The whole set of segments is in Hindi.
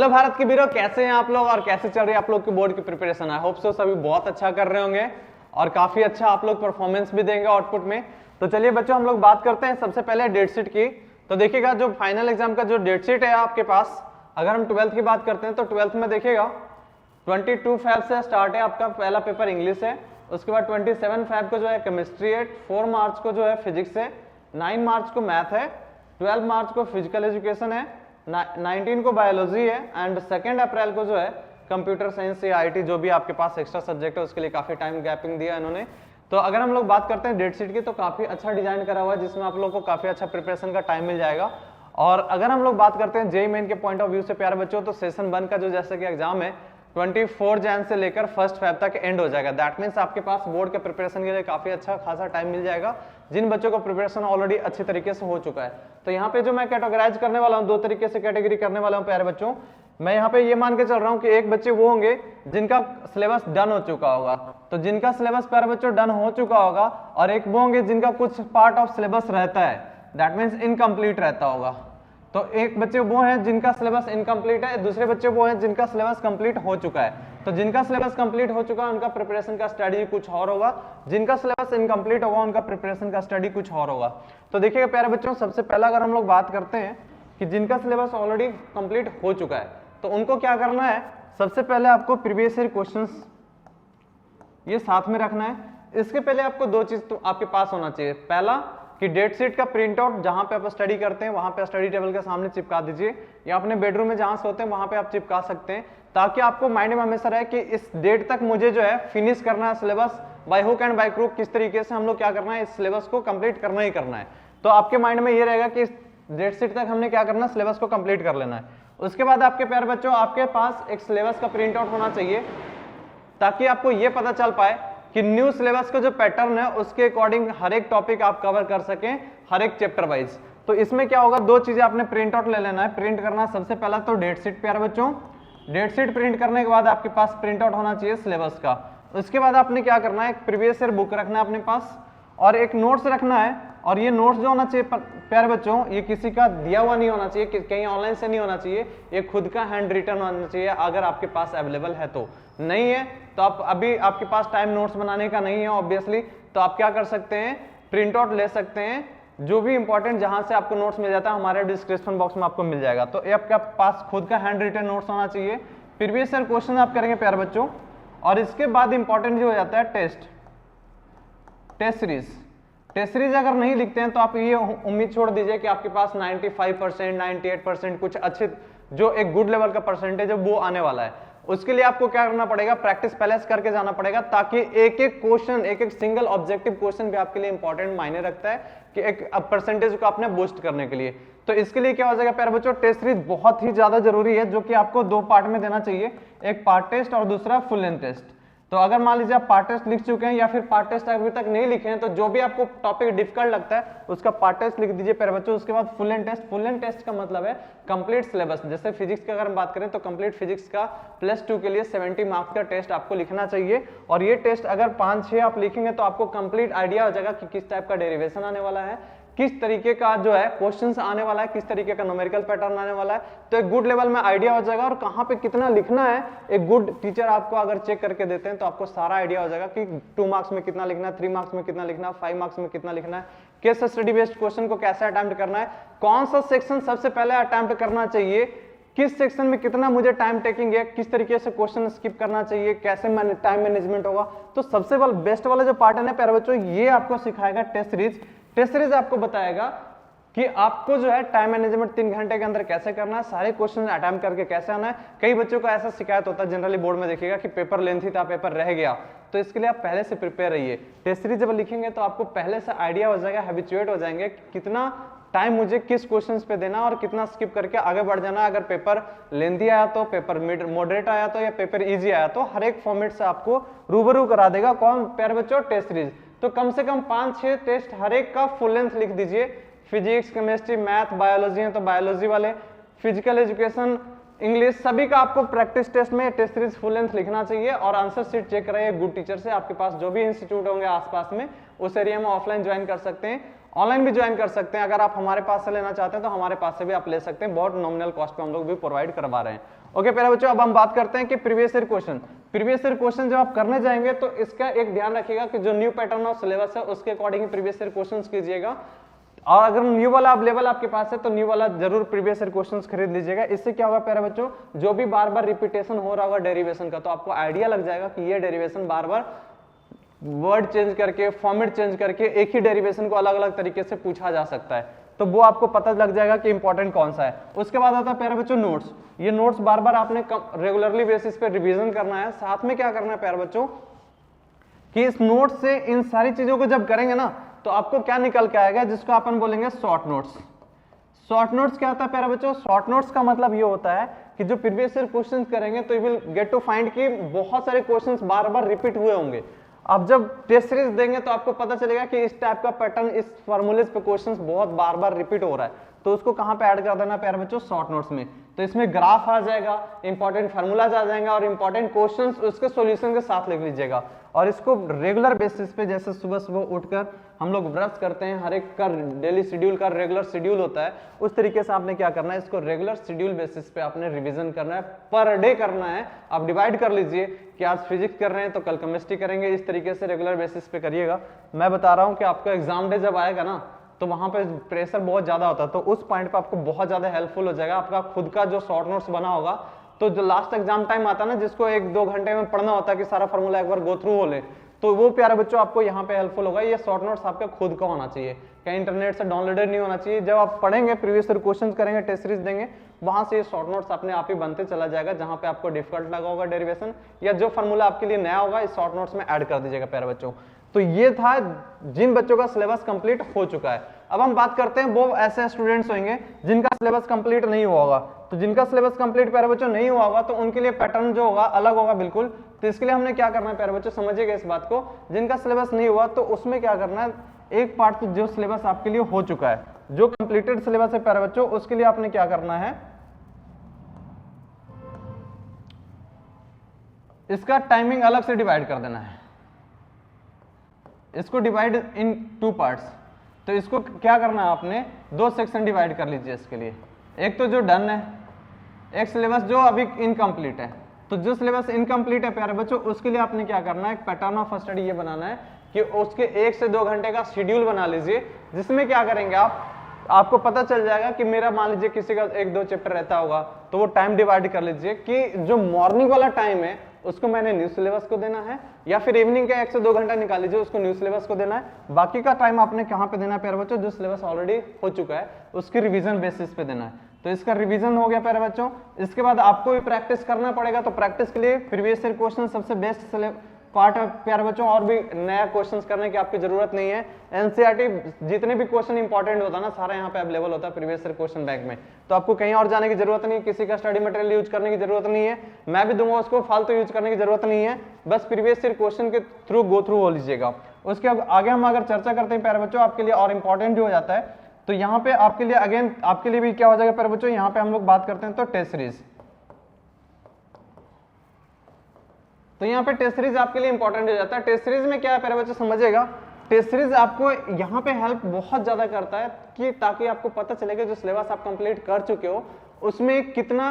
हेलो भारत के वीरों, कैसे हैं आप लोग और कैसे चल रही है आप लोग की बोर्ड की प्रिपरेशन। आई होप सो सभी बहुत अच्छा कर रहे होंगे और काफी अच्छा आप लोग परफॉर्मेंस भी देंगे आउटपुट में। तो चलिए बच्चों, हम लोग बात करते हैं सबसे पहले डेट शीट की। तो देखिएगा जो फाइनल एग्जाम का जो डेट शीट है आपके पास, अगर हम 12th की बात करते हैं तो 12th में देखिएगा 22 Feb से स्टार्ट है आपका पहला पेपर इंग्लिश है। उसके बाद 27 Feb को जो है केमिस्ट्री है, 4 मार्च को जो है फिजिक्स है, 9 मार्च को मैथ है, 12 मार्च को फिजिकल एजुकेशन है, 19 को बायोलॉजी है एंड 2 अप्रैल को जो है कंप्यूटर साइंस या आईटी जो भी आपके पास एक्स्ट्रा सब्जेक्ट है उसके लिए काफी टाइम गैपिंग दिया इन्होंने। तो अगर हम लोग बात करते हैं डेट शीट की तो काफी अच्छा डिजाइन करा हुआ है जिसमें आप लोग को काफी अच्छा प्रिपरेशन का टाइम मिल जाएगा। और अगर हम लोग बात करते हैं जेईई मेन के पॉइंट ऑफ व्यू से प्यारे बच्चों, तो सेशन 1 का जो जैसे कि एग्जाम है 24 जैन से लेकर 1 Feb तक एंड हो जाएगा। दैट मीन्स आपके पास बोर्ड के प्रिपरेशन के लिए काफी अच्छा खासा टाइम मिल जाएगा जिन बच्चों को प्रिपरेशन ऑलरेडी अच्छी तरीके से हो चुका है। तो यहाँ पे जो मैं कैटेगराइज करने वाला हूँ, 2 तरीके से कैटेगरी करने वाला हूँ प्यारे बच्चों। मैं यहाँ पे ये मान के चल रहा हूँ कि एक बच्चे वो होंगे जिनका सिलेबस डन हो चुका होगा, तो जिनका सिलेबस प्यारे बच्चों डन हो चुका होगा, और एक वो होंगे जिनका कुछ पार्ट ऑफ सिलेबस रहता है, दैट मीन्स इनकम्प्लीट रहता होगा। तो एक बच्चे वो हैं जिनका सिलेबस इनकम्प्लीट है, दूसरे बच्चे वो हैं जिनका सिलेबस कंप्लीट हो चुका है। तो जिनका सिलेबस कंप्लीट हो चुका है उनका प्रिपरेशन का स्टडी कुछ और होगा, जिनका सिलेबस इनकम्प्लीट होगा उनका प्रिपरेशन का स्टडी कुछ और होगा। तो देखिएगा प्यारे बच्चों, सबसे पहला अगर हम लोग बात करते हैं कि जिनका सिलेबस ऑलरेडी कंप्लीट हो चुका है तो उनको क्या करना है, सबसे पहले आपको प्रीवियस ईयर क्वेश्चंस ये साथ में रखना है। इसके पहले आपको 2 चीज तो आपके पास होना चाहिए। पहला कि डेट शीट का प्रिंट आउट जहां पे आप स्टडी करते हैं वहां पे स्टडी टेबल के सामने चिपका दीजिए, या अपने बेडरूम में जहां सोते हैं वहां पे आप चिपका सकते हैं, ताकि आपको माइंड में हमेशा रहे कि इस डेट तक मुझे जो है फिनिश करना है syllabus by hook and by crook. किस तरीके से हम लोग क्या करना है, इस सिलेबस को कंप्लीट करना ही करना है। तो आपके माइंड में ये रहेगा कि इस डेट शीट तक हमने क्या करना है, सिलेबस को कंप्लीट कर लेना है। उसके बाद आपके प्यारे बच्चों, आपके पास एक सिलेबस का प्रिंट आउट होना चाहिए ताकि आपको ये पता चल पाए कि न्यू सिलेबस का जो पैटर्न है उसके अकॉर्डिंग हर एक टॉपिक आप कवर कर सकें, हर एक चैप्टर वाइज। तो इसमें क्या होगा, 2 चीजें आपने प्रिंट आउट ले लेना है, प्रिंट करना है। सबसे पहला तो डेट शीट प्यारे बच्चों, डेट शीट प्रिंट करने के बाद आपके पास प्रिंट आउट होना चाहिए सिलेबस का। उसके बाद आपने क्या करना है, एक प्रीवियस ईयर बुक रखना है अपने पास और एक नोट्स रखना है। और ये नोट्स जो होना चाहिए प्यारे बच्चों, ये किसी का दिया हुआ नहीं होना चाहिए, कहीं ऑनलाइन से नहीं होना चाहिए, ये खुद का हैंड रिटन होना चाहिए अगर आपके पास अवेलेबल है। तो नहीं है तो आप अभी आपके पास टाइम नोट्स बनाने का नहीं है ऑब्वियसली, तो आप क्या कर सकते हैं, प्रिंट आउट ले सकते हैं। जो भी इंपॉर्टेंट जहां से आपको नोट्स मिल जाता है हमारे डिस्क्रिप्शन बॉक्स में आपको मिल जाएगा। तो ये आपके पास खुद का हैंड रिटन नोट्स होना चाहिए। प्रीवियस ईयर क्वेश्चन आप करेंगे प्यारे बच्चों, और इसके बाद इंपॉर्टेंट जो हो जाता है टेस्ट सीरीज अगर नहीं लिखते हैं तो आप ये उम्मीद छोड़ दीजिए कि आपके पास 95%, 98% कुछ अच्छे जो एक गुड लेवल का परसेंटेज है वो आने वाला है। उसके लिए आपको क्या करना पड़ेगा, प्रैक्टिस पहले से करके जाना पड़ेगा, ताकि एक एक क्वेश्चन, एक एक सिंगल ऑब्जेक्टिव क्वेश्चन भी आपके लिए इंपॉर्टेंट मायने रखता है कि एक परसेंटेज को आपने बूस्ट करने के लिए। तो इसके लिए क्या हो जाएगा प्यारे बच्चों, टेस्ट सीरीज बहुत ही ज्यादा जरूरी है, जो कि आपको 2 पार्ट में देना चाहिए, एक पार्ट टेस्ट और दूसरा फुल लेंथ टेस्ट। तो अगर मान लीजिए आप पार्ट टेस्ट लिख चुके हैं या फिर पार्ट टेस्ट अभी तक नहीं लिखे हैं, तो जो भी आपको टॉपिक डिफिकल्ट लगता है उसका पार्ट टेस्ट लिख दीजिए प्यारे बच्चों। उसके बाद full and test. Full and test का मतलब है कंप्लीट सिलेबस। जैसे फिजिक्स की अगर हम बात करें तो कंप्लीट फिजिक्स का +2 के लिए 70 मार्क्स का टेस्ट आपको लिखना चाहिए, और ये टेस्ट अगर 5-6 आप लिखेंगे तो आपको कंप्लीट आइडिया हो जाएगा कि किस टाइप का डेरिवेशन आने वाला है, किस तरीके का जो है क्वेश्चंस आने वाला है, किस तरीके का न्यूमेरिकल पैटर्न आने वाला है। तो एक गुड लेवल में आइडिया हो जाएगा, और कहाँ पे कितना लिखना है एक गुड टीचर आपको अगर चेक करके देते हैं तो आपको सारा आइडिया हो जाएगा कि 2 मार्क्स में कितना लिखना है, 3 मार्क्स में कितना लिखना है, 5 मार्क्स में कितना लिखना है, केस स्टडी बेस्ड क्वेश्चन को कैसे अटेम्प्ट करना है, कौन सा सेक्शन सबसे पहले अटेम्प्ट करना चाहिए, किस सेक्शन में कितना मुझे टाइम टेकिंग है, किस तरीके से क्वेश्चन स्किप करना चाहिए, कैसे टाइम मैनेजमेंट होगा। तो सबसे बेस्ट वाला जो पार्ट है ना प्यारे बच्चों, ये आपको सिखाएगा टेस्ट सीरीज। टेस्ट सीरीज आपको बताएगा कि आपको जो है टाइम मैनेजमेंट 3 घंटे के अंदर कैसे करना है, सारे क्वेश्चन अटेम्प्ट करके कैसे आना है। कई बच्चों को ऐसा शिकायत होता है जनरली बोर्ड में देखिएगा कि पेपर लेंथी था, पेपर रह गया, तो इसके लिए आप पहले से प्रिपेयर रहिए। टेस्ट सीरीज जब लिखेंगे तो आपको पहले से आइडिया हो जाएगा, हैबिचुएट हो जाएंगे कितना टाइम मुझे किस क्वेश्चंस पे देना और कितना स्किप करके आगे बढ़ जाना। अगर पेपर लेंथी आया तो, पेपर मॉडरेट आया तो, या पेपर इजी आया तो, हर एक फॉर्मेट से आपको रूबरू करा देगा कौन प्यारे बच्चों, टेस्ट सीरीज। तो कम से कम 5-6 टेस्ट हर एक का फुल लेंथ लिख दीजिए। फिजिक्स, केमिस्ट्री, मैथ, बायोलॉजी है तो बायोलॉजी वाले, फिजिकल एजुकेशन, इंग्लिश, सभी का आपको प्रैक्टिस टेस्ट में टेस्ट सीरीज फुल लेंथ लिखना चाहिए। और आंसर शीट चेक कराइए गुड टीचर से। आपके पास जो भी इंस्टीट्यूट होंगे आसपास में उस एरिया में ऑफलाइन ज्वाइन कर सकते हैं, ऑनलाइन भी ज्वाइन कर सकते हैं। अगर आप हमारे पास से लेना चाहते हैं तो हमारे पास से भी आप ले सकते हैं, बहुत नॉमिनल कॉस्ट पे हम लोग भी प्रोवाइड करवा रहे हैं। ओके प्यारे बच्चों, अब हम बात करते हैं कि प्रीवियस ईयर क्वेश्चन जब आप करने जाएंगे तो इसका एक ध्यान रखिएगा कि जो न्यू पैटर्न ऑफ सिलेबस है उसके अकॉर्डिंग प्रीवियस ईयर क्वेश्चंस कीजिएगा। और अगर न्यू वाला अवेलेबल आपके पास है तो न्यू वाला जरूर प्रीवियस ईयर क्वेश्चंस खरीद लीजिएगा। इससे क्या होगा प्यारे बच्चों, जो भी बार बार रिपीटेशन हो रहा होगा डेरिवेशन का, तो आपको आइडिया लग जाएगा कि ये डेरिवेशन बार बार वर्ड चेंज करके, फॉर्मेट चेंज करके एक ही डेरिवेशन को अलग अलग तरीके से पूछा जा सकता है, तो वो आपको पता लग जाएगा कि इंपॉर्टेंट कौन सा है। उसके बाद आता है प्यारे बच्चों नोट्स। ये नोट्स बार बार आपने रेगुलरली बेसिस पे रिवीजन करना है। साथ में क्या करना है प्यारे बच्चों कि इस नोट से इन सारी चीजों को जब करेंगे ना तो आपको क्या निकल के आएगा, जिसको अपन बोलेंगे शॉर्ट नोट्स। शॉर्ट नोट्स क्या होता है प्यारे बच्चों, शॉर्ट नोट्स का मतलब ये होता है कि जो प्रीवियस ईयर क्वेश्चंस करेंगे तो you will get to find कि बहुत सारे क्वेश्चंस बार बार रिपीट हुए होंगे। अब जब टेस्ट सीरीज देंगे तो आपको पता चलेगा कि इस टाइप का पैटर्न, इस फॉर्मूलेज पे क्वेश्चंस बहुत बार बार रिपीट हो रहा है, तो उसको कहां पे ऐड कर देना प्यारे बच्चों, शॉर्ट नोट्स में। तो इसमें ग्राफ आ जाएगा, इंपॉर्टेंट फार्मूलाज आ जाएंगे और इंपॉर्टेंट क्वेश्चंस उसके सॉल्यूशन के साथ लिख लीजिएगा। और इसको रेगुलर बेसिस पे, जैसे सुबह सुबह उठकर हम लोग ब्रश करते हैं, हर एक का डेली शेड्यूल का रेगुलर शेड्यूल होता है, उस तरीके से आपने क्या करना है, इसको रेगुलर शेड्यूल बेसिस पे आपने रिवीजन करना है, पर डे करना है। आप डिवाइड कर लीजिए कि आज फिजिक्स कर रहे हैं तो कल केमिस्ट्री करेंगे, इस तरीके से रेगुलर बेसिस पे करिएगा। मैं बता रहा हूँ कि आपका एग्जाम डे जब आएगा ना तो वहां पे प्रेशर बहुत ज्यादा होता है, तो उस पॉइंट पे आपको बहुत ज्यादा हेल्पफुल हो जाएगा। आपका खुद का जो शॉर्ट नोट्स बना होगा, तो जो लास्ट एग्जाम टाइम आता है ना, जिसको 1-2 घंटे में पढ़ना होता है कि सारा फॉर्मूला एक बार गो थ्रू हो ले, तो वो प्यारे बच्चों आपको यहाँ पे हेल्पफुल होगा। ये शॉर्ट नोट्स आपका खुद का होना चाहिए, कहीं इंटरनेट से डाउनलोडेड नहीं होना चाहिए। जब आप पढ़ेंगे, प्रीवियस ईयर क्वेश्चंस करेंगे, टेस्ट सीरीज देंगे, वहां से ये शॉर्ट नोट्स अपने आप ही बनते चला जाएगा। जहां पे आपको डिफिकल्ट लगा होगा डेरिवेशन या जो फॉर्मूला आपके लिए नया होगा, इस शॉर्ट नोट्स में ऐड कर दीजिएगा प्यारे बच्चों। तो ये था जिन बच्चों का सिलेबस कंप्लीट हो चुका है। अब हम बात करते हैं वो ऐसे स्टूडेंट्स होंगे जिनका सिलेबस कंप्लीट नहीं हुआ होगा। तो जिनका सिलेबस कंप्लीट प्यारे बच्चों नहीं हुआ होगा तो उनके लिए पैटर्न जो होगा अलग होगा बिल्कुल। तो इसके लिए हमने क्या करना है प्यारे बच्चों, समझिएगा इस बात को। जिनका सिलेबस नहीं हुआ तो उसमें क्या करना है, एक पार्ट तो जो सिलेबस आपके लिए हो चुका है, जो कंप्लीटेड सिलेबस है प्यारे बच्चों, उसके लिए आपने क्या करना है, इसका टाइमिंग अलग से डिवाइड कर देना है। इसको डिवाइड इन 2 पार्ट्स। तो इसको क्या करना है, आपने 2 सेक्शन डिवाइड कर लीजिए इसके लिए। एक तो जो डन है, एक सिलेबस जो अभी इनकम्प्लीट है। तो जो सिलेबस इनकम्प्लीट है प्यारे बच्चों, उसके लिए आपने क्या करना है, एक पैटर्न ऑफ स्टडी ये बनाना है कि उसके 1 से 2 घंटे का शेड्यूल बना लीजिए, जिसमें क्या करेंगे आपको पता चल जाएगा कि मेरा मान लीजिए किसी का 1-2 चैप्टर रहता होगा, तो वो टाइम डिवाइड कर लीजिए कि जो मॉर्निंग वाला टाइम है उसको मैंने न्यू सिलेबस को देना है, या फिर इवनिंग का 1 से 2 घंटा निकाल लीजिए, उसको न्यू सिलेबस को देना है। बाकी का टाइम आपने कहाँ पे देना है प्यारे बच्चों, जो सिलेबस ऑलरेडी हो चुका है उसकी रिवीजन बेसिस पे देना है। तो इसका रिवीजन हो गया प्यारे बच्चों। इसके बाद आपको भी प्रैक्टिस करना पड़ेगा। तो प्रैक्टिस के लिए प्रीवियस ईयर क्वेश्चन सबसे बेस्ट पार्ट है प्यारे बच्चों, और भी नया क्वेश्चंस करने की आपकी जरूरत नहीं है। एनसीईआरटी जितने भी क्वेश्चन इंपॉर्टेंट होता है ना, सारा यहाँ पे अवेलेबल होता है प्रीवियस ईयर क्वेश्चन बैंक में। तो आपको कहीं और जाने की जरूरत नहीं, किसी का स्टडी मटेरियल यूज करने की जरूरत नहीं है, मैं भी दूंगा उसको, फालतू यूज करने की जरूरत नहीं है। बस प्रीवियस ईयर क्वेश्चन के थ्रू गो थ्रू हो लीजिएगा। उसके आगे हम अगर चर्चा करते हैं प्यारे बच्चों, आपके लिए और इंपॉर्टेंट जो हो जाता है, तो यहाँ पे आपके लिए अगेन आपके लिए भी क्या हो जाएगा प्यारे बच्चों, यहाँ पे हम लोग बात करते हैं तो टेस्ट सीरीज। तो यहाँ पे टेस्ट सीरीज आपके लिए इंपॉर्टेंट हो जाता है। टेस्ट सीरीज में क्या है प्यारे बच्चों, समझिएगा। टेस्ट सीरीज आपको यहाँ पे हेल्प बहुत ज्यादा करता है कि ताकि आपको पता चले कि जो सिलेबस आप कंप्लीट कर चुके हो उसमें कितना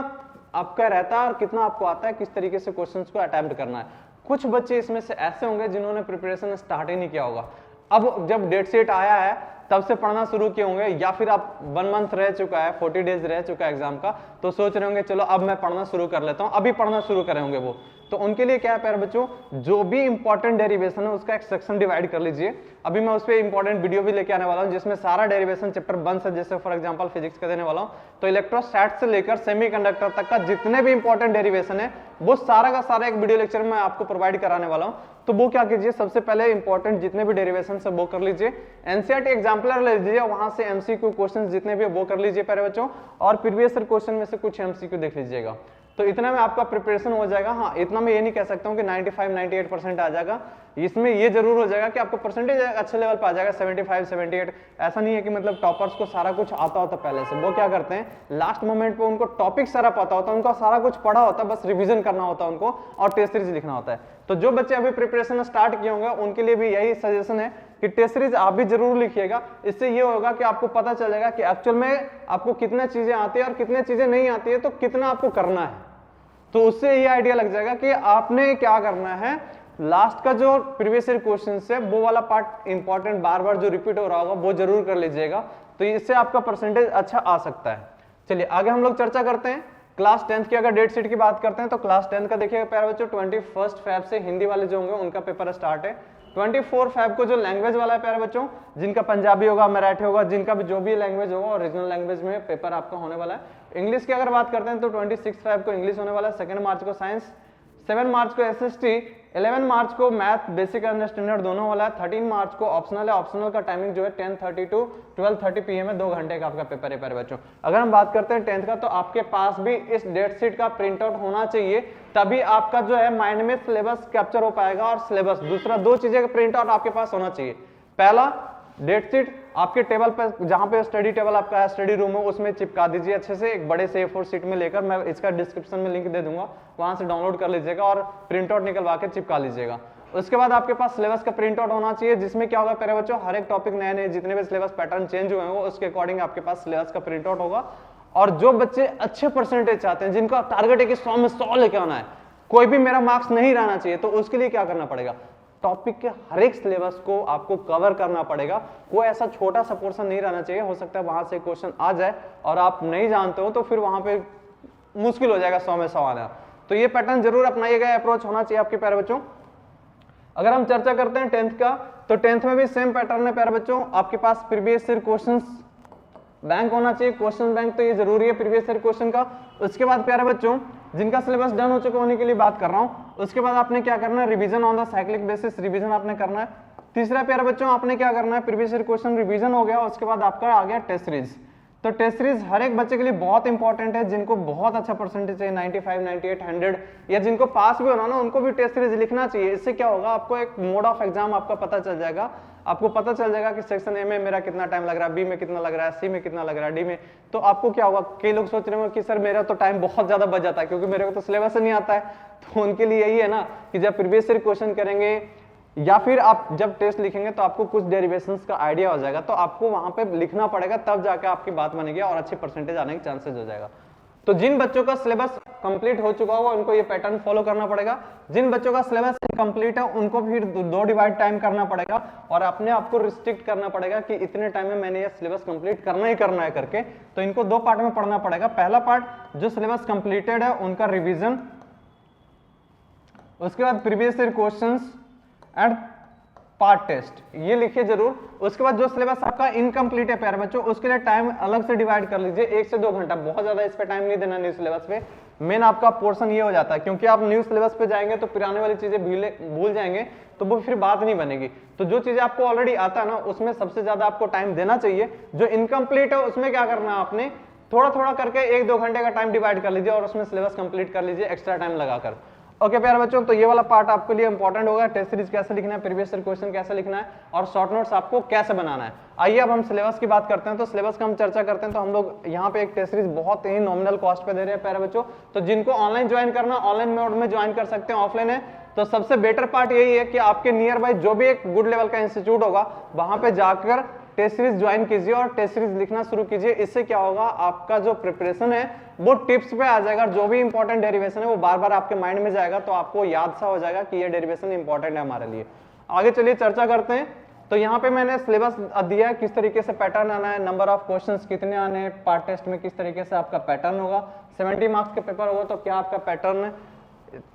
आपका रहता है और कितना आपको आता है, किस तरीके से क्वेश्चंस को अटेम्प्ट करना है। कुछ बच्चे इसमें से ऐसे होंगे जिन्होंने प्रिपरेशन स्टार्ट ही नहीं किया होगा। अब जब डेट शीट आया है तब से पढ़ना शुरू किए होंगे, या फिर आप 1 मंथ रह चुका है, 40 डेज रह चुका है एग्जाम का, तो सोच रहे होंगे चलो अब मैं पढ़ना शुरू कर लेता हूँ, अभी पढ़ना शुरू करे होंगे वो। तो उनके लिए क्या है प्यारे बच्चों, जो भी इंपॉर्टेंट डेरिवेशन है उसका एक सेक्शन डिवाइड कर लीजिए। अभी मैं उस पर इंपॉर्टेंट वीडियो भी लेके आने वाला हूँ जिसमें सारा डेरिवेशन चैप्टर 1 से, जैसे फॉर एग्जांपल फिजिक्स का देने वाला हूँ, तो इलेक्ट्रोस्टैट से लेकर सेमीकंडक्टर तक का जितने भी इंपॉर्टेंट डेरिवेशन है वो सारा का सारा एक वीडियो लेक्चर में आपको प्रोवाइड कराने वाला हूँ। तो वो क्या कीजिए, सबसे पहले इंपॉर्टेंट जितने भी डेरिवेशन है वो कर लीजिए, एनसीईआरटी एग्जाम्पलर ले लीजिए, वहां से एमसीक्यू क्वेश्चन जितने भी वो कर लीजिए प्यारे बच्चों, और प्रीवियस ईयर क्वेश्चन में से कुछ एमसीक्यू देख लीजिएगा। तो इतना में आपका प्रिपरेशन हो जाएगा। हाँ, इतना मैं ये नहीं कह सकता हूँ कि 95-98% आ जाएगा, इसमें ये जरूर हो जाएगा कि आपको परसेंटेज अच्छे लेवल पे आ जाएगा 75-78। ऐसा नहीं है कि मतलब टॉपर्स को सारा कुछ आता होता पहले से। वो क्या करते हैं, लास्ट मोमेंट पे उनको टॉपिक सारा पता होता है, उनका सारा कुछ पढ़ा होता है, बस रिवीजन करना होता है उनको और टेस्ट सीरीज लिखना होता है। तो जो बच्चे अभी प्रिपरेशन स्टार्ट किए होंगे उनके लिए भी यही सजेशन है कि टेस्ट सीरीज आप भी जरूर लिखिएगा। इससे ये होगा कि आपको पता चल जाएगा कि एक्चुअल में आपको कितनी चीजें आती है और कितनी चीजें नहीं आती है, तो कितना आपको करना है। तो उससे ये आइडिया लग जाएगा कि आपने क्या करना है, लास्ट का जो प्रीवियस ईयर क्वेश्चन है वो वाला पार्ट इंपॉर्टेंट बार बार जो रिपीट हो रहा होगा वो जरूर कर लीजिएगा, तो इससे आपका परसेंटेज अच्छा आ सकता है। चलिए आगे हम लोग चर्चा करते हैं क्लास 10th की। अगर डेट शीट की बात करते हैं तो क्लास 10th का देखिएगा प्यारे बच्चों 21 फेब से हिंदी वाले जो होंगे उनका पेपर स्टार्ट है। 24 फेब को जो लैंग्वेज वाला है प्यारे बच्चों, जिनका पंजाबी होगा, मराठी होगा, जिनका भी जो भी लैंग्वेज होगा ओरिजिनल लैंग्वेज में पेपर आपका होने वाला है। इंग्लिश की अगर बात करते हैं तो 26 फेब को इंग्लिश होने वाला है, 2 मार्च को साइंस, 7 मार्च को एसएसटी, 11 मार्च को मैथ बेसिक एंड स्टैंडर्ड दोनों वाला है, 13 मार्च को ऑप्शनल है। ऑप्शनल का टाइमिंग जो है 10:30 टू 12:30 PM है, 2 घंटे का आपका पेपर है प्यारे बच्चों। अगर हम बात करते हैं 10th का, तो आपके पास भी इस डेट शीट का प्रिंट आउट होना चाहिए, तभी आपका जो है माइंड में सिलेबस कैप्चर हो पाएगा। और सिलेबस दूसरा 2 चीजें का प्रिंट आउट आपके पास होना चाहिए। पहला डेट शीट आपके टेबल पे, जहां पे स्टडी टेबल आपका है, स्टडी रूम है, उसमें चिपका दीजिए अच्छे से एक बड़े से A4 शीट में लेकर। मैं इसका डिस्क्रिप्शन में लिंक दे दूंगा, वहां से डाउनलोड कर लीजिएगा और प्रिंट आउट निकलवा के चिपका लीजिएगा। उसके बाद आपके पास सिलेबस का प्रिंट आउट होना चाहिए, जिसमें क्या होगा प्यारे बच्चों, हर एक टॉपिक नए नए जितने भी सिलेबस पैटर्न चेंज हुए हैं उसके अकॉर्डिंग आपके पास सिलेबस का प्रिंट आउट होगा। और जो बच्चे अच्छे परसेंटेज चाहते हैं, जिनका टारगेट है कि 100 में 100 लेके आना है, कोई भी मेरा मार्क्स नहीं रहना चाहिए, तो उसके लिए क्या करना पड़ेगा, टॉपिक के हर एक सिलेबस को आपको कवर करना पड़ेगा। कोई ऐसा छोटा सा पोर्शन नहीं रहना चाहिए, हो सकता है वहां से क्वेश्चन आ जाए और आप नहीं जानते हो तो फिर वहां पे मुश्किल हो जाएगा 100 में 100 आना। तो ये पैटर्न जरूर अपनाइएगा, अप्रोच होना चाहिए आपके प्यारे बच्चों। अगर हम चर्चा करते हैं 10th का, तो 10th में भी सेम पैटर्न है प्यारे बच्चों। आपके पास प्रीवियस ईयर क्वेश्चंस बैंक होना चाहिए, क्वेश्चन बैंक तो ये जरूरी है प्रीवियस ईयर क्वेश्चन का। उसके बाद प्यारे बच्चों जिनका सिलेबस डन हो चुका होने के लिए बात कर रहा हूं, उसके बाद आपने क्या करना है, revision on the cyclic basis revision आपने करना है। तीसरा प्यारे बच्चों आपने क्या करना है, प्रीवियस ईयर क्वेश्चन रिवीजन हो गया, उसके बाद आपका आ गया टेस्ट सीरीज। तो टेस्ट सीरीज हर एक बच्चे के लिए बहुत इंपॉर्टेंट है, जिनको बहुत अच्छा परसेंटेज है 95, 98, 100 या जिनको पास भी होना ना, उनको भी टेस्ट सीरीज लिखना चाहिए। इससे क्या होगा, आपको एक मोड ऑफ एग्जाम आपका पता चल जाएगा। आपको पता चल जाएगा कि सेक्शन ए में मेरा कितना टाइम लग रहा है, बी में कितना लग रहा है, सी में कितना लग रहा है, डी में। तो आपको क्या होगा, कई लोग सोच रहे होंगे कि सर मेरा तो टाइम बहुत ज्यादा बच जाता है क्योंकि मेरे को तो सिलेबस नहीं आता है। तो उनके लिए यही है ना कि जब प्रीवियस ईयर क्वेश्चन करेंगे या फिर आप जब टेस्ट लिखेंगे तो आपको कुछ डेरिवेशंस का आइडिया हो जाएगा, तो आपको वहां पे लिखना पड़ेगा, तब जाके आपकी बात बनेगी और अच्छे परसेंटेज आने के चांसेस हो जाएगा। तो जिन बच्चों का सिलेबस कंप्लीट हो चुका होगा उनको ये पैटर्न फॉलो करना पड़ेगा। जिन बच्चों का सिलेबस इनकम्प्लीट है उनको फिर 2 डिवाइड टाइम करना पड़ेगा और अपने आप को रिस्ट्रिक्ट करना पड़ेगा कि इतने टाइम में मैंने ये सिलेबस कंप्लीट करना ही करना है करके। तो इनको 2 पार्ट में पढ़ना पड़ेगा। पहला पार्ट जो सिलेबस कंप्लीटेड है उनका रिविजन, उसके बाद previous year questions and part test, ये लिखिए जरूर। उसके बाद जो सिलेबस आपका इनकम्प्लीट है प्यारे बच्चों, उसके लिए टाइम अलग से डिवाइड कर लीजिए, 1 से 2 घंटा। बहुत ज्यादा इस पे टाइम नहीं देना न्यू सिलेबस पे। मेन आपका पोर्शन ये हो जाता है, क्योंकि आप न्यू सिलेबस पे जाएंगे तो पुराने वाली चीजें भूल जाएंगे, तो वो फिर बात नहीं बनेगी। तो जो चीजें आपको ऑलरेडी आता है ना, उसमें सबसे ज्यादा आपको टाइम देना चाहिए। जो इनकम्प्लीट है उसमें क्या करना है, आपने थोड़ा थोड़ा करके 1-2 घंटे का टाइम डिवाइड कर लीजिए और उसमें सिलेबस कंप्लीट कर लीजिए एक्स्ट्रा टाइम लगाकर। ओके प्यारे बच्चों, तो ये वाला पार्ट आपके लिए इंपॉर्टेंट होगा। टेस्ट सीरीज कैसे लिखना है, प्रीवियस ईयर क्वेश्चन कैसे लिखना है और शॉर्ट नोट्स आपको कैसे बनाना है। आइए अब हम सिलेबस की बात करते हैं। तो सिलेबस का हम चर्चा करते हैं। तो हम लोग यहाँ पे एक टेस्ट सीरीज बहुत ही नॉमिनल कॉस्ट पे दे रहे हैं प्यारे बच्चों। तो जिनको ऑनलाइन ज्वाइन करना, ऑनलाइन मोड में ज्वाइन कर सकते हैं, ऑफलाइन है तो सबसे बेटर पार्ट यही है कि आपके नियर बाय जो भी एक गुड लेवल का इंस्टीट्यूट होगा वहां पे जाकर टेस्ट सीरीज ज्वाइन कीजिए और टेस्ट सीरीज लिखना शुरू कीजिए। इससे क्या होगा, आपका जो प्रिपरेशन है वो टिप्स पे आ जाएगा। जो भी इंपॉर्टेंट डेरिवेशन है वो बार बार आपके माइंड में जाएगा, तो आपको याद सा हो जाएगा कि ये डेरिवेशन इंपॉर्टेंट है हमारे लिए। आगे चलिए चर्चा करते हैं। तो यहाँ पे मैंने सिलेबस दिया है, किस तरीके से पैटर्न आना है, नंबर ऑफ क्वेश्चंस कितने आने हैं, पार्ट टेस्ट में किस तरीके से आपका पैटर्न होगा, 70 मार्क्स के पेपर होगा तो क्या आपका पैटर्न है,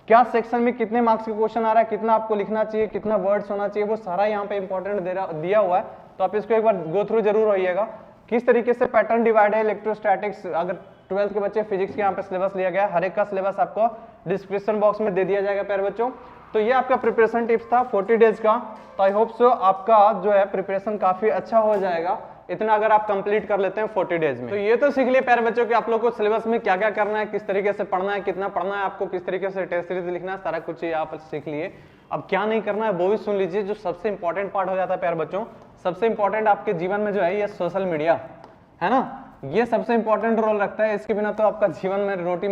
क्या सेक्शन में कितने मार्क्स के क्वेश्चन आ रहा है, कितना आपको लिखना चाहिए, कितना वर्ड्स होना चाहिए, वो सारा यहाँ पे इंपॉर्टेंट दिया हुआ है। तो आप इसको एक बार गो थ्रू जरूर होइएगा। किस तरीके से पैटर्न डिवाइड है, इलेक्ट्रोस्टैटिक्स, अगर 12th के बच्चे फिजिक्स के यहाँ पे सिलेबस लिया गया, हर एक का सिलेबस आपको डिस्क्रिप्शन बॉक्स में दे दिया जाएगा प्यारे बच्चों। तो ये आपका प्रिपरेशन टिप्स था 40 डेज का। तो आई होप सो आपका जो है प्रिपरेशन काफी अच्छा हो जाएगा, इतना अगर आप कंप्लीट कर लेते हैं 40 डेज में। तो ये तो सीख लिए प्यारे बच्चों कि आप लोग को सिलेबस में क्या क्या करना है, किस तरीके से पढ़ना है, कितना पढ़ना है आपको, किस तरीके से टेस्ट सीरीज लिखना है, सारा कुछ आप सीख लिए। अब क्या नहीं करना है वो भी सुन लीजिए। जो सबसे इंपॉर्टेंट पार्ट हो जाता है प्यारे बच्चों, सबसे इंपॉर्टेंट आपके जीवन में जो है ये सोशल मीडिया है ना, ये सबसे इंपॉर्टेंट रोल रखता है। इसके बिना तो आपका जीवन में रोटी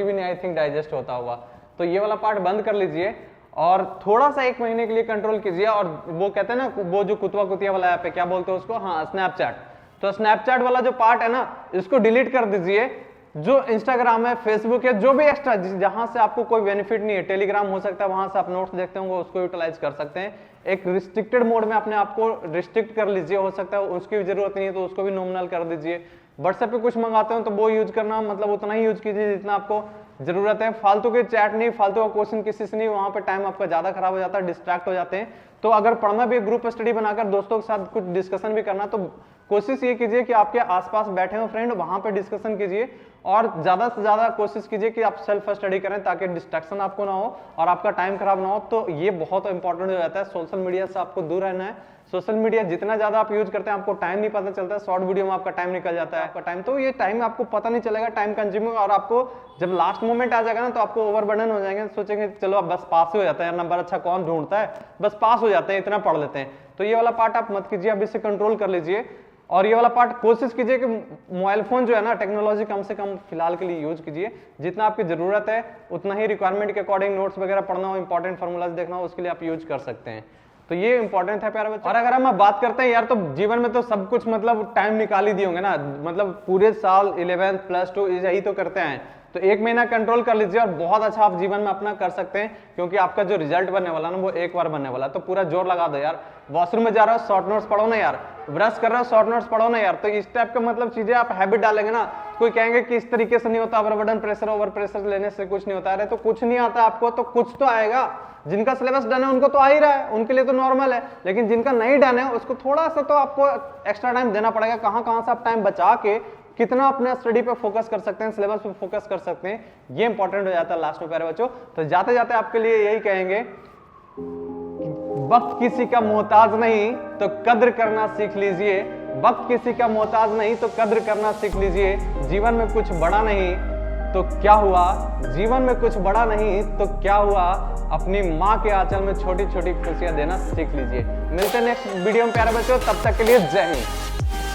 भी नहीं आई थिंक डाइजेस्ट होता होगा। तो ये वाला पार्ट बंद कर लीजिए और थोड़ा सा 1 महीने के लिए कंट्रोल कीजिए। और वो कहते हैं ना, वो जो कुतवा कुतिया वाला ऐप है, क्या बोलते हैं उसको, हाँ स्नैपचैट। तो स्नैपचैट वाला जो पार्ट है ना, इसको डिलीट कर दीजिए। जो इंस्टाग्राम है, फेसबुक है, जो भी एक्स्ट्रा जहां से आपको कोई बेनिफिट नहीं है, टेलीग्राम हो सकता है, वहां से आप नोट्स देखते होंगे, उसको यूटिलाइज कर सकते हैं। एक रिस्ट्रिक्टेड मोड में अपने आप को रिस्ट्रिक्ट कर लीजिए, हो सकता है उसकी भी जरूरत नहीं है तो उसको भी नॉमिनल कर दीजिए। व्हाट्सएप पे कुछ मंगाते हो तो वो यूज करना मतलब उतना ही यूज कीजिए जितना आपको जरूरत है। फालतू के चैट नहीं, फालतू का क्वेश्चन किसी से नहीं, वहां पे टाइम आपका ज्यादा खराब हो जाता है, डिस्ट्रैक्ट हो जाते हैं। तो अगर पढ़ना भी, ग्रुप स्टडी बनाकर दोस्तों के साथ कुछ डिस्कशन भी करना, तो कोशिश ये कीजिए कि आपके आसपास बैठे हो फ्रेंड, वहां पे डिस्कशन कीजिए और ज्यादा से ज्यादा कोशिश कीजिए कि आप सेल्फ स्टडी करें ताकि डिस्ट्रैक्शन आपको ना हो और आपका टाइम खराब ना हो। तो ये बहुत इंपॉर्टेंट हो जाता है। सोशल मीडिया से आपको दूर रहना है। सोशल मीडिया जितना ज्यादा आप यूज करते हैं आपको टाइम नहीं पता चलता है, शॉर्ट वीडियो में आपका टाइम निकल जाता है, आपका टाइम, तो ये टाइम आपको पता नहीं चलेगा, टाइम कंज्यूमिंग, और आपको जब लास्ट मोमेंट आ जाएगा ना तो आपको ओवरबर्डन हो जाएंगे, सोचेंगे चलो अब बस पास ही हो जाता है, नंबर अच्छा कौन ढूंढता है, बस पास हो जाते हैं, इतना पढ़ लेते हैं। तो ये वाला पार्ट आप मत कीजिए, अब इसे कंट्रोल कर लीजिए। और ये वाला पार्ट कोशिश कीजिए कि मोबाइल फोन जो है ना, टेक्नोलॉजी कम से कम फिलहाल के लिए यूज कीजिए, जितना आपकी जरूरत है उतना ही, रिक्वायरमेंट के अकॉर्डिंग नोट्स वगैरह पढ़ना हो, इंपॉर्टेंट फॉर्मूलाज देखना हो, उसके लिए आप यूज कर सकते हैं। तो ये इंपॉर्टेंट है प्यारे बच्चों। और अगर हम बात करते हैं यार, तो जीवन में तो सब कुछ मतलब टाइम निकाल ही दिए होंगे ना, मतलब पूरे साल 11th +2 यही तो करते हैं, तो 1 महीना कंट्रोल कर लीजिए और बहुत अच्छा आप जीवन में अपना कर सकते हैं, क्योंकि आपका जो रिजल्ट बनने वाला ना वो एक बार बनने वाला। तो पूरा जोर लगा दो यार, वॉशरूम में जा रहे हो शॉर्ट नोट्स पढ़ो ना यार, ब्रश कर रहे हो शॉर्ट नोट्स पढ़ो ना यार। तो इस टाइप का मतलब चीजें आप हैबिट डालेंगे ना, कोई कहेंगे कि इस तरीके से नहीं होता, ओवरबर्डन प्रेशर, ओवर प्रेशर लेने से कुछ नहीं होता। अरे तो कुछ नहीं आता आपको तो कुछ तो आएगा। जिनका सिलेबस डन है उनको तो आ ही रहा है, उनके लिए तो नॉर्मल है, लेकिन जिनका नहीं डन है उसको थोड़ा सा तो आपको एक्स्ट्रा टाइम देना पड़ेगा। कहां से आप टाइम बचा के कितना अपने स्टडी पे फोकस कर सकते हैं, सिलेबस पे फोकस कर सकते हैं, ये इंपॉर्टेंट हो जाता है लास्ट में प्यारे बच्चों। तो जाते जाते आपके लिए यही कहेंगे, वक्त किसी का मोहताज नहीं तो कद्र करना सीख लीजिए, वक्त किसी का मोहताज नहीं तो कद्र करना सीख लीजिए। जीवन में कुछ बड़ा नहीं तो क्या हुआ, जीवन में कुछ बड़ा नहीं तो क्या हुआ, अपनी माँ के आंचल में छोटी छोटी खुशियां देना सीख लीजिए। मिलते हैं नेक्स्ट वीडियो में प्यारे बच्चों, तब तक के लिए जय हिंद।